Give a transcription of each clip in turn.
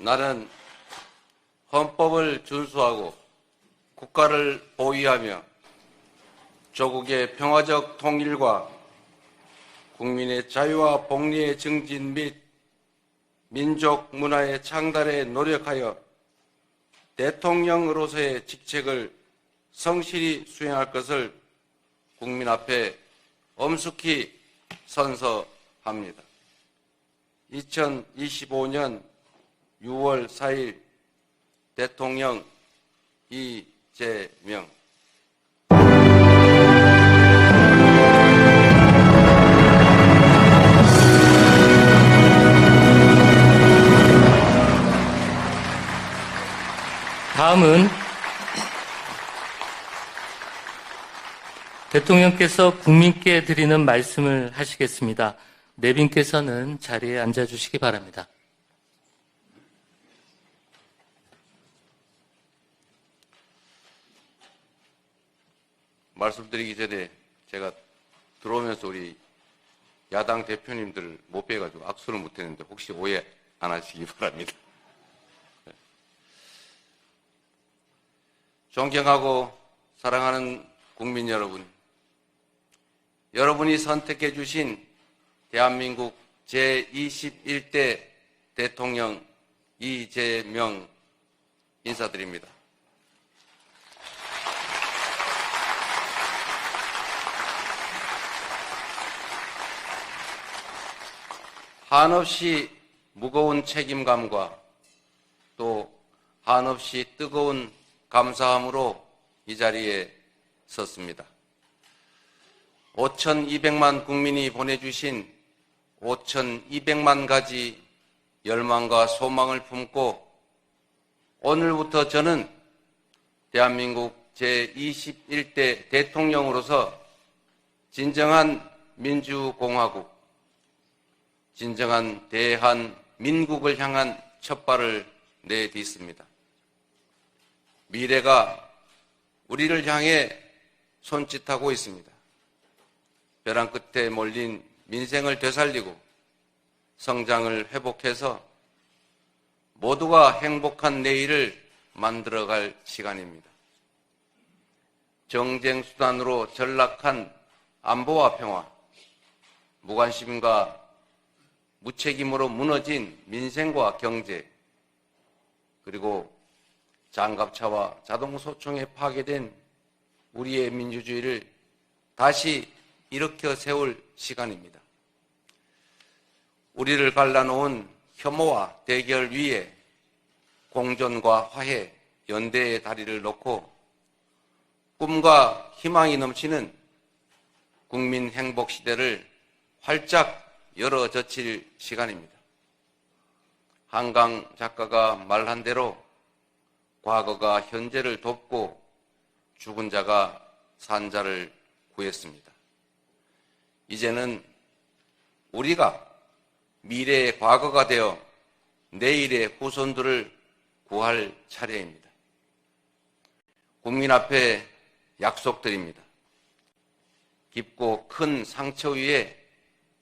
나는 헌법을 준수하고 국가를 보위하며 조국의 평화적 통일과 국민의 자유와 복리의 증진 및 민족 문화의 창달에 노력하여 대통령으로서의 직책을 성실히 수행할 것을 국민 앞에 엄숙히 선서합니다. 2025년 6월 4일 대통령 이재명. 다음은 대통령께서 국민께 드리는 말씀을 하시겠습니다. 내빈께서는 자리에 앉아주시기 바랍니다. 말씀드리기 전에 제가 들어오면서 우리 야당 대표님들을 못 뵈가지고 악수를 못했는데 혹시 오해 안 하시기 바랍니다. 존경하고 사랑하는 국민 여러분, 여러분이 선택해 주신 대한민국 제21대 대통령 이재명 인사드립니다. 한없이 무거운 책임감과 또 한없이 뜨거운 감사함으로 이 자리에 섰습니다. 5,200만 국민이 보내주신 5,200만 가지 열망과 소망을 품고 오늘부터 저는 대한민국 제21대 대통령으로서 진정한 민주공화국, 진정한 대한민국을 향한 첫발을 내딛습니다. 미래가 우리를 향해 손짓하고 있습니다. 벼랑 끝에 몰린 민생을 되살리고 성장을 회복해서 모두가 행복한 내일을 만들어갈 시간입니다. 정쟁 수단으로 전락한 안보와 평화, 무관심과 무책임으로 무너진 민생과 경제, 그리고 장갑차와 자동소총에 파괴된 우리의 민주주의를 다시 일으켜 세울 시간입니다. 우리를 갈라놓은 혐오와 대결 위에 공존과 화해, 연대의 다리를 놓고 꿈과 희망이 넘치는 국민 행복 시대를 활짝 열어젖힐 시간입니다. 한강 작가가 말한 대로 과거가 현재를 돕고 죽은 자가 산 자를 구했습니다. 이제는 우리가 미래의 과거가 되어 내일의 후손들을 구할 차례입니다. 국민 앞에 약속드립니다. 깊고 큰 상처 위에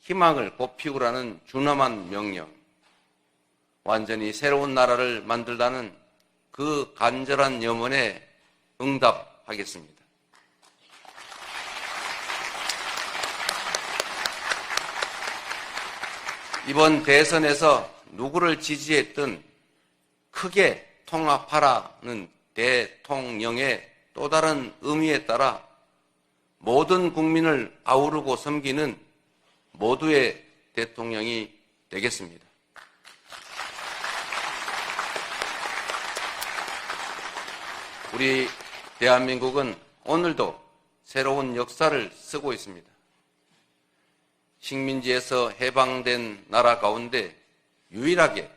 희망을 꽃피우라는 준엄한 명령, 완전히 새로운 나라를 만들다는 그 간절한 염원에 응답하겠습니다. 이번 대선에서 누구를 지지했든 크게 통합하라는 대통령의 또 다른 의미에 따라 모든 국민을 아우르고 섬기는 모두의 대통령이 되겠습니다. 우리 대한민국은 오늘도 새로운 역사를 쓰고 있습니다. 식민지에서 해방된 나라 가운데 유일하게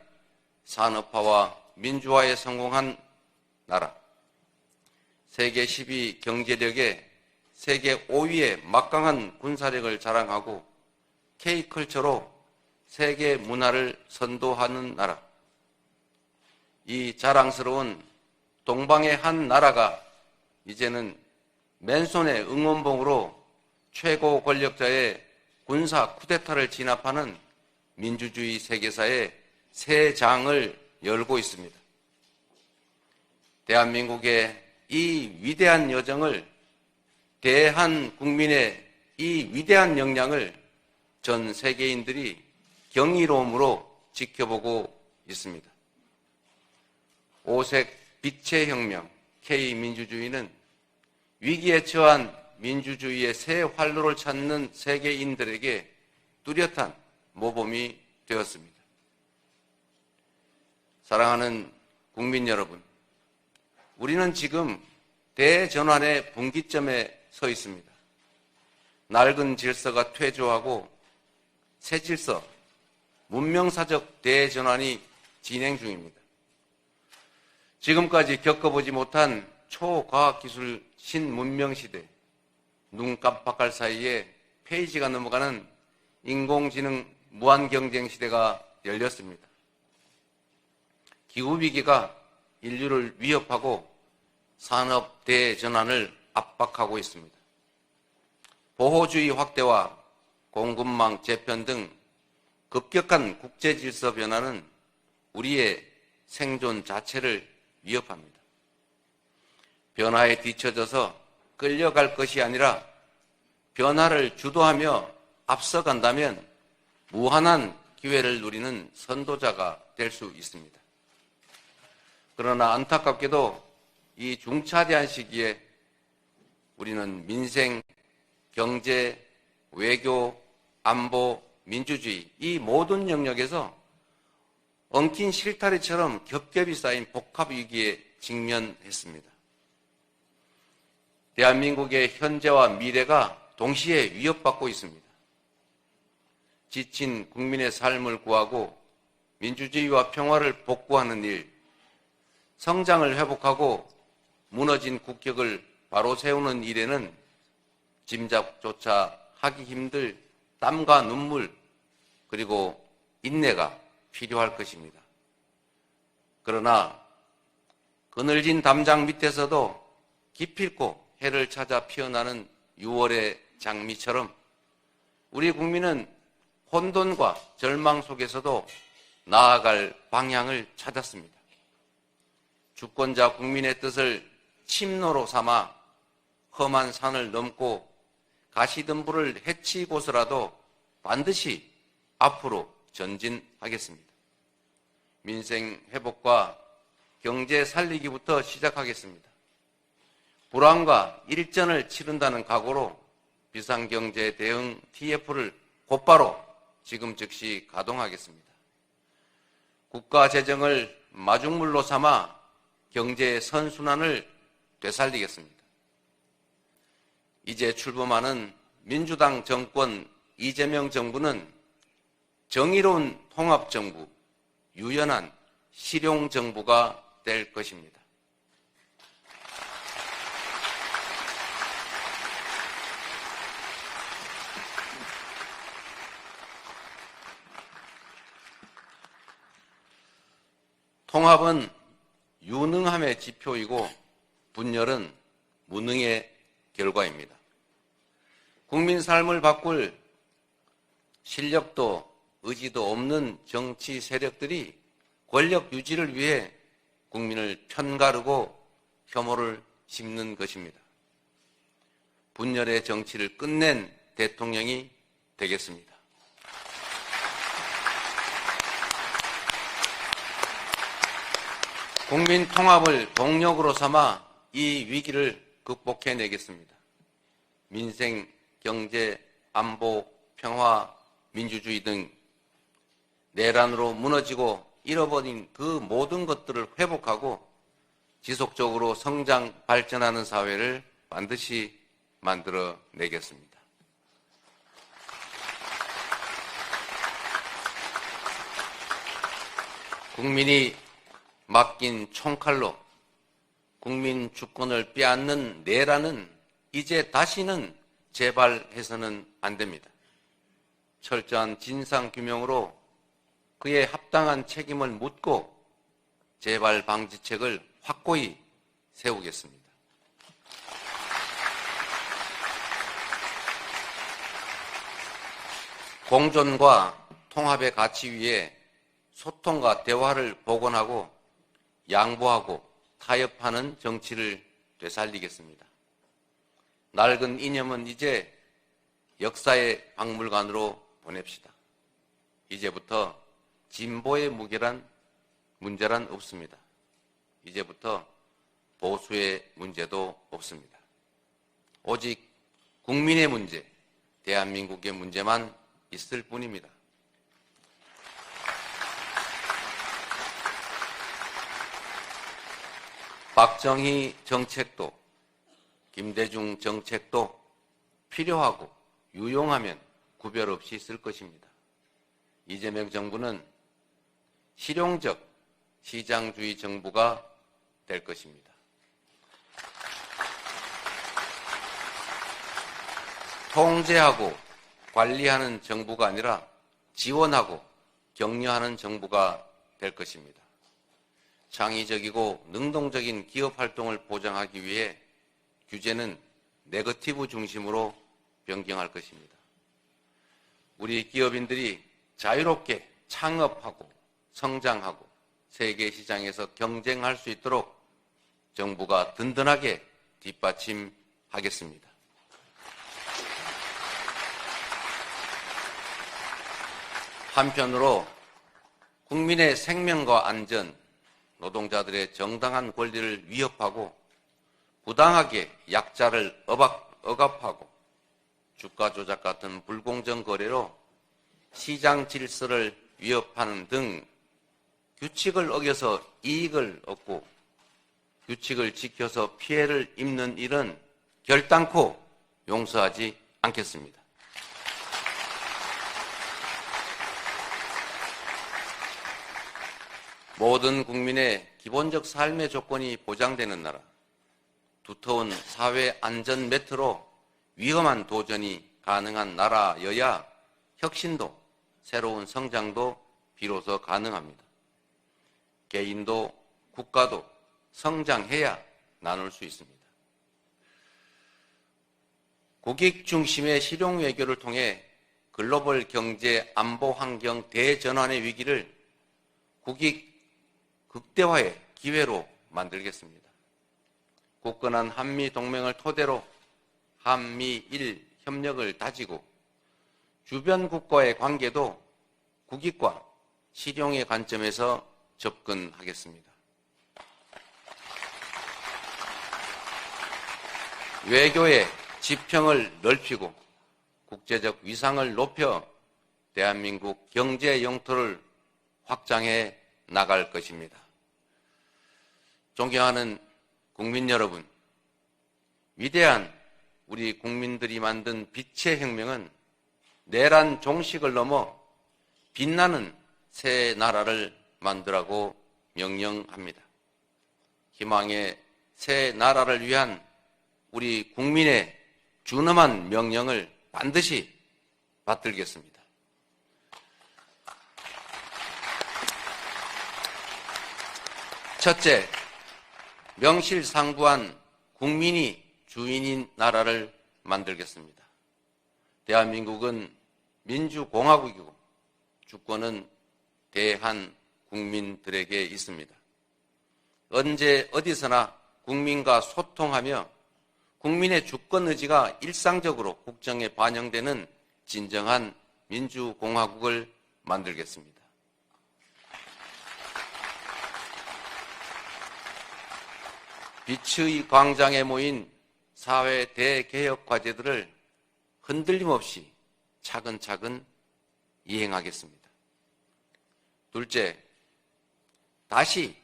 산업화와 민주화에 성공한 나라, 세계 10위 경제력에 세계 5위의 막강한 군사력을 자랑하고 K컬처로 세계 문화를 선도하는 나라, 이 자랑스러운 동방의 한 나라가 이제는 맨손의 응원봉으로 최고 권력자의 군사 쿠데타를 진압하는 민주주의 세계사의 새 장을 열고 있습니다. 대한민국의 이 위대한 여정을, 대한국민의 이 위대한 역량을 전 세계인들이 경이로움으로 지켜보고 있습니다. 오색 빛의 혁명, K민주주의는 위기에 처한 민주주의의 새 활로를 찾는 세계인들에게 뚜렷한 모범이 되었습니다. 사랑하는 국민 여러분, 우리는 지금 대전환의 분기점에 서 있습니다. 낡은 질서가 퇴조하고 새 질서, 문명사적 대전환이 진행 중입니다. 지금까지 겪어보지 못한 초과학기술 신문명시대, 눈 깜빡할 사이에 페이지가 넘어가는 인공지능 무한경쟁시대가 열렸습니다. 기후위기가 인류를 위협하고 산업 대전환을 압박하고 있습니다. 보호주의 확대와 공급망 재편 등 급격한 국제질서 변화는 우리의 생존 자체를 위협합니다. 변화에 뒤처져서 끌려갈 것이 아니라 변화를 주도하며 앞서간다면 무한한 기회를 누리는 선도자가 될 수 있습니다. 그러나 안타깝게도 이 중차대한 시기에 우리는 민생, 경제, 외교, 안보, 민주주의 이 모든 영역에서 엉킨 실타래처럼 겹겹이 쌓인 복합위기에 직면했습니다. 대한민국의 현재와 미래가 동시에 위협받고 있습니다. 지친 국민의 삶을 구하고 민주주의와 평화를 복구하는 일, 성장을 회복하고 무너진 국격을 바로 세우는 일에는 짐작조차 하기 힘들 땀과 눈물 그리고 인내가 필요할 것입니다. 그러나 그늘진 담장 밑에서도 기필코 해를 찾아 피어나는 6월의 장미처럼 우리 국민은 혼돈과 절망 속에서도 나아갈 방향을 찾았습니다. 주권자 국민의 뜻을 침노로 삼아 험한 산을 넘고 가시덤불을 헤치고서라도 반드시 앞으로 전진하겠습니다. 민생 회복과 경제 살리기부터 시작하겠습니다. 불황과 일전을 치른다는 각오로 비상경제 대응 TF를 곧바로 지금 즉시 가동하겠습니다. 국가 재정을 마중물로 삼아 경제 선순환을 되살리겠습니다. 이제 출범하는 민주당 정권 이재명 정부는 정의로운 통합정부, 유연한 실용정부가 될 것입니다. 통합은 유능함의 지표이고 분열은 무능의 결과입니다. 국민 삶을 바꿀 실력도 의지도 없는 정치 세력들이 권력 유지를 위해 국민을 편가르고 혐오를 심는 것입니다. 분열의 정치를 끝낸 대통령이 되겠습니다. 국민 통합을 동력으로 삼아 이 위기를 극복해내겠습니다. 민생, 경제, 안보, 평화, 민주주의 등 내란으로 무너지고 잃어버린 그 모든 것들을 회복하고 지속적으로 성장, 발전하는 사회를 반드시 만들어내겠습니다. 국민이 맡긴 총칼로 국민 주권을 빼앗는 내란은 이제 다시는 재발해서는 안 됩니다. 철저한 진상규명으로 그에 합당한 책임을 묻고 재발 방지책을 확고히 세우겠습니다. 공존과 통합의 가치 위에 소통과 대화를 복원하고 양보하고 타협하는 정치를 되살리겠습니다. 낡은 이념은 이제 역사의 박물관으로 보냅시다. 이제부터 진보의 문제란 없습니다. 이제부터 보수의 문제도 없습니다. 오직 국민의 문제, 대한민국의 문제만 있을 뿐입니다. 박정희 정책도 김대중 정책도 필요하고 유용하면 구별 없이 쓸 것입니다. 이재명 정부는 실용적 시장주의 정부가 될 것입니다. 통제하고 관리하는 정부가 아니라 지원하고 격려하는 정부가 될 것입니다. 창의적이고 능동적인 기업 활동을 보장하기 위해 규제는 네거티브 중심으로 변경할 것입니다. 우리 기업인들이 자유롭게 창업하고 성장하고 세계 시장에서 경쟁할 수 있도록 정부가 든든하게 뒷받침하겠습니다. 한편으로 국민의 생명과 안전, 노동자들의 정당한 권리를 위협하고 부당하게 약자를 억압하고 주가 조작 같은 불공정 거래로 시장 질서를 위협하는 등 규칙을 어겨서 이익을 얻고 규칙을 지켜서 피해를 입는 일은 결단코 용서하지 않겠습니다. 모든 국민의 기본적 삶의 조건이 보장되는 나라, 두터운 사회 안전 매트로 위험한 도전이 가능한 나라여야 혁신도 새로운 성장도 비로소 가능합니다. 개인도 국가도 성장해야 나눌 수 있습니다. 국익 중심의 실용 외교를 통해 글로벌 경제 안보 환경 대전환의 위기를 국익 극대화의 기회로 만들겠습니다. 굳건한 한미 동맹을 토대로 한미일 협력을 다지고 주변 국가의 관계도 국익과 실용의 관점에서 접근하겠습니다. 외교의 지평을 넓히고 국제적 위상을 높여 대한민국 경제 영토를 확장해 나갈 것입니다. 존경하는 국민 여러분, 위대한 우리 국민들이 만든 빛의 혁명은 내란 종식을 넘어 빛나는 새 나라를 만들라고 명령합니다. 희망의 새 나라를 위한 우리 국민의 준엄한 명령을 반드시 받들겠습니다. 첫째, 명실상부한 국민이 주인인 나라를 만들겠습니다. 대한민국은 민주공화국이고 주권은 대한 국민들에게 있습니다. 언제 어디서나 국민과 소통하며 국민의 주권 의지가 일상적으로 국정에 반영되는 진정한 민주공화국을 만들겠습니다. 빛의 광장에 모인 사회 대개혁 과제들을 흔들림 없이 차근차근 이행하겠습니다. 둘째, 다시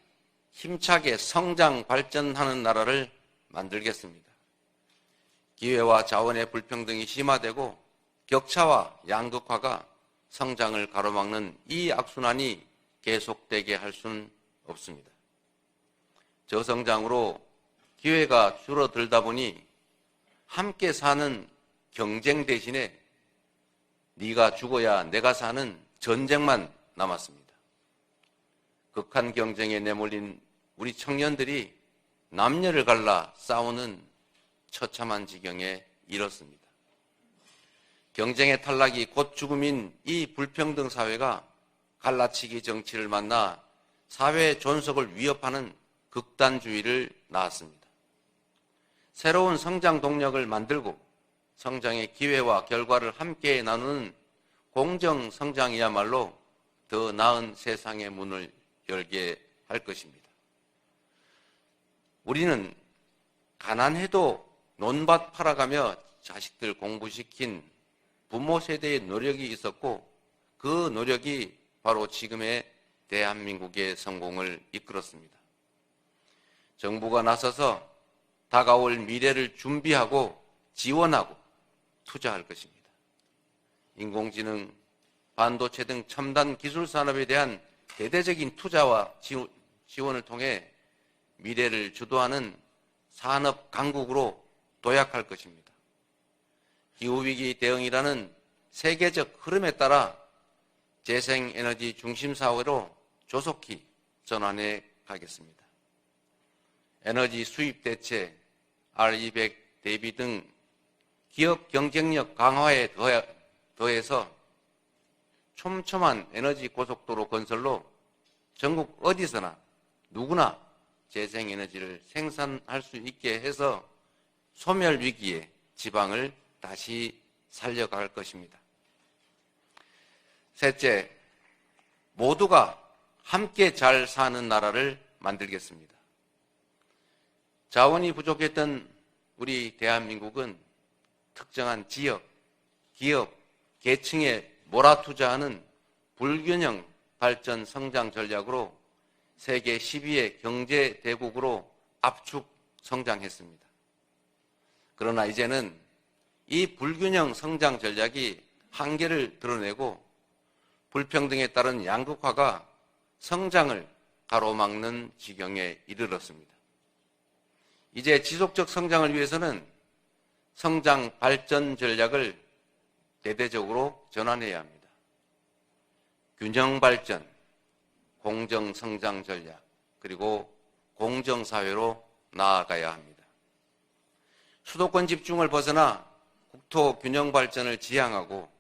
힘차게 성장 발전하는 나라를 만들겠습니다. 기회와 자원의 불평등이 심화되고 격차와 양극화가 성장을 가로막는 이 악순환이 계속되게 할 수는 없습니다. 저성장으로 기회가 줄어들다 보니 함께 사는 경쟁 대신에 네가 죽어야 내가 사는 전쟁만 남았습니다. 극한 경쟁에 내몰린 우리 청년들이 남녀를 갈라 싸우는 처참한 지경에 이렇습니다. 경쟁의 탈락이 곧 죽음인 이 불평등 사회가 갈라치기 정치를 만나 사회 존속을 위협하는 극단주의를 낳았습니다. 새로운 성장 동력을 만들고 성장의 기회와 결과를 함께 나누는 공정 성장이야말로 더 나은 세상의 문을 열게 할 것입니다. 우리는 가난해도 논밭 팔아가며 자식들 공부시킨 부모 세대의 노력이 있었고 그 노력이 바로 지금의 대한민국의 성공을 이끌었습니다. 정부가 나서서 다가올 미래를 준비하고 지원하고 투자할 것입니다. 인공지능, 반도체 등 첨단 기술 산업에 대한 대대적인 투자와 지원을 통해 미래를 주도하는 산업 강국으로 도약할 것입니다. 기후위기 대응이라는 세계적 흐름에 따라 재생에너지 중심 사회로 조속히 전환해 가겠습니다. 에너지 수입 대체, R200 대비 등 기업 경쟁력 강화에 더해서 촘촘한 에너지 고속도로 건설로 전국 어디서나 누구나 재생에너지를 생산할 수 있게 해서 소멸 위기에 지방을 다시 살려갈 것입니다. 셋째, 모두가 함께 잘 사는 나라를 만들겠습니다. 자원이 부족했던 우리 대한민국은 특정한 지역, 기업, 계층에 몰아투자하는 불균형 발전 성장 전략으로 세계 10위의 경제 대국으로 압축 성장했습니다. 그러나 이제는 이 불균형 성장 전략이 한계를 드러내고 불평등에 따른 양극화가 성장을 가로막는 지경에 이르렀습니다. 이제 지속적 성장을 위해서는 성장 발전 전략을 대대적으로 전환해야 합니다. 균형 발전, 공정 성장 전략, 그리고 공정 사회로 나아가야 합니다. 수도권 집중을 벗어나 국토 균형 발전을 지향하고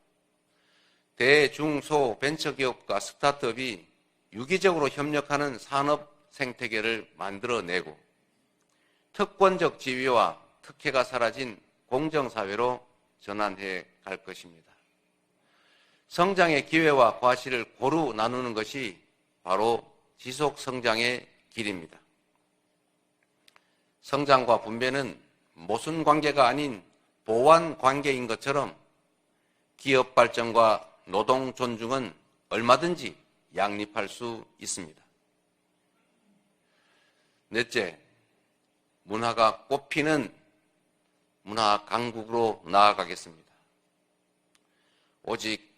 대, 중, 소, 벤처기업과 스타트업이 유기적으로 협력하는 산업 생태계를 만들어내고 특권적 지위와 특혜가 사라진 공정사회로 전환해 갈 것입니다. 성장의 기회와 과실을 고루 나누는 것이 바로 지속 성장의 길입니다. 성장과 분배는 모순 관계가 아닌 보완 관계인 것처럼 기업 발전과 노동 존중은 얼마든지 양립할 수 있습니다. 넷째, 문화가 꽃피는 문화 강국으로 나아가겠습니다. 오직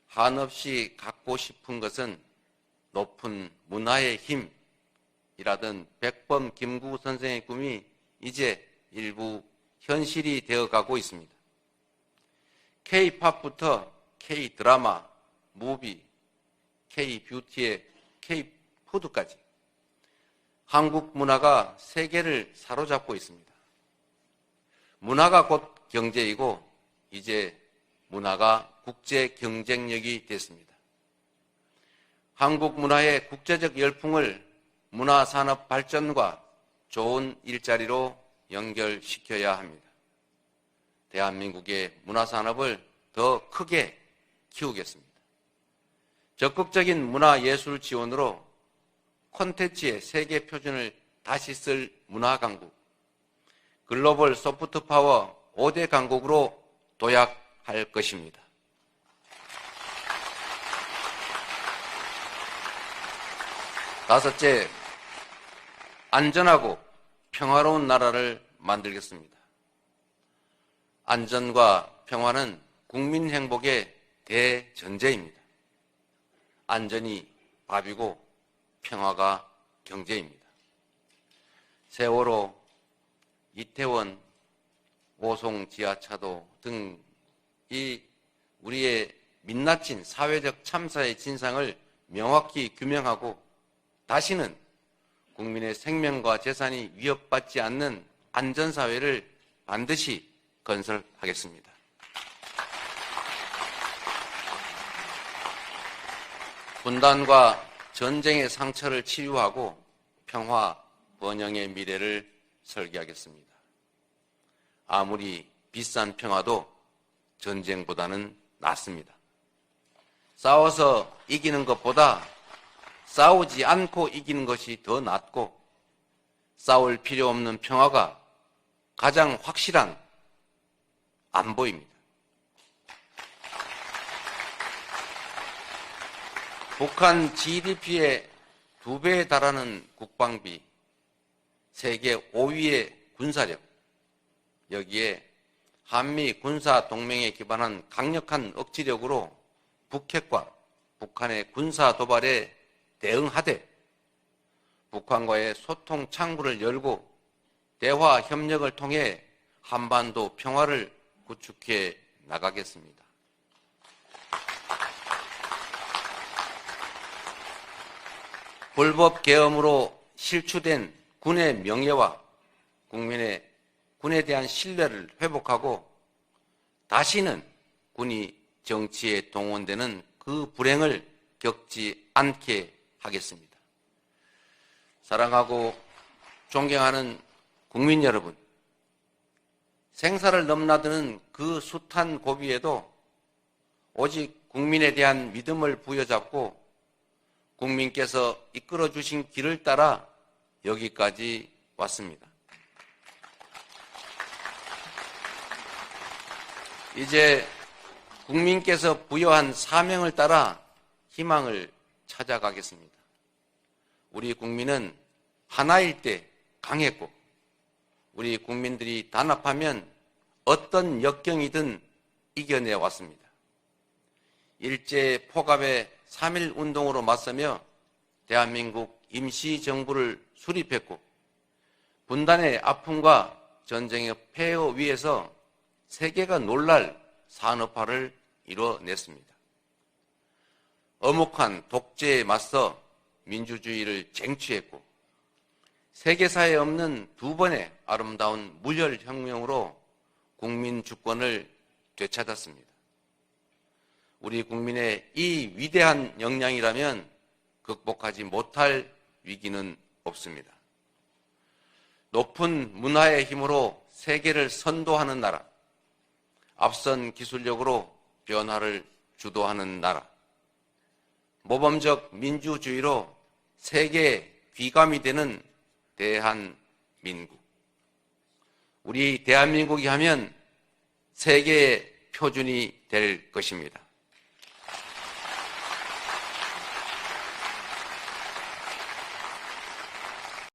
한없이 갖고 싶은 것은 높은 문화의 힘이라던 백범 김구 선생의 꿈이 이제 일부 현실이 되어가고 있습니다. K-팝부터 K-드라마, 무비, K-뷰티의 K-푸드까지 한국 문화가 세계를 사로잡고 있습니다. 문화가 곧 경제이고 이제 문화가 국제 경쟁력이 됐습니다. 한국 문화의 국제적 열풍을 문화산업 발전과 좋은 일자리로 연결시켜야 합니다. 대한민국의 문화산업을 더 크게 키우겠습니다. 적극적인 문화예술 지원으로 콘텐츠의 세계 표준을 다시 쓸 문화강국, 글로벌 소프트파워 5대 강국으로 도약할 것입니다. 다섯째, 안전하고 평화로운 나라를 만들겠습니다. 안전과 평화는 국민 행복의 대전제입니다. 안전이 밥이고 평화가 경제입니다. 세월호, 이태원, 오송 지하차도 등 이 우리의 민낯진 사회적 참사의 진상을 명확히 규명하고 다시는 국민의 생명과 재산이 위협받지 않는 안전사회를 반드시 건설하겠습니다. 분단과 전쟁의 상처를 치유하고 평화, 번영의 미래를 설계하겠습니다. 아무리 비싼 평화도 전쟁보다는 낫습니다. 싸워서 이기는 것보다 싸우지 않고 이기는 것이 더 낫고, 싸울 필요 없는 평화가 가장 확실한 안보입니다. 북한 GDP의 2배에 달하는 국방비, 세계 5위의 군사력, 여기에 한미 군사 동맹에 기반한 강력한 억지력으로 북핵과 북한의 군사 도발에 대응하되 북한과의 소통 창구를 열고 대화 협력을 통해 한반도 평화를 구축해 나가겠습니다. 불법 계엄으로 실추된 군의 명예와 군에 대한 신뢰를 회복하고 다시는 군이 정치에 동원되는 그 불행을 겪지 않게 하겠습니다. 사랑하고 존경하는 국민 여러분, 생사를 넘나드는 그 숱한 고비에도 오직 국민에 대한 믿음을 부여잡고 국민께서 이끌어 주신 길을 따라 여기까지 왔습니다. 이제 국민께서 부여한 사명을 따라 희망을 찾아가겠습니다. 우리 국민은 하나일 때 강했고, 우리 국민들이 단합하면 어떤 역경이든 이겨내 왔습니다. 일제 포갑의 3.1 운동으로 맞서며 대한민국 임시정부를 수립했고, 분단의 아픔과 전쟁의 폐허 위에서 세계가 놀랄 산업화를 이뤄냈습니다. 엄혹한 독재에 맞서 민주주의를 쟁취했고, 세계사에 없는 2번의 아름다운 무혈혁명으로 국민 주권을 되찾았습니다. 우리 국민의 이 위대한 역량이라면 극복하지 못할 위기는 없습니다. 높은 문화의 힘으로 세계를 선도하는 나라, 앞선 기술력으로 변화를 주도하는 나라, 모범적 민주주의로 세계의 귀감이 되는 대한민국. 우리 대한민국이 하면 세계의 표준이 될 것입니다.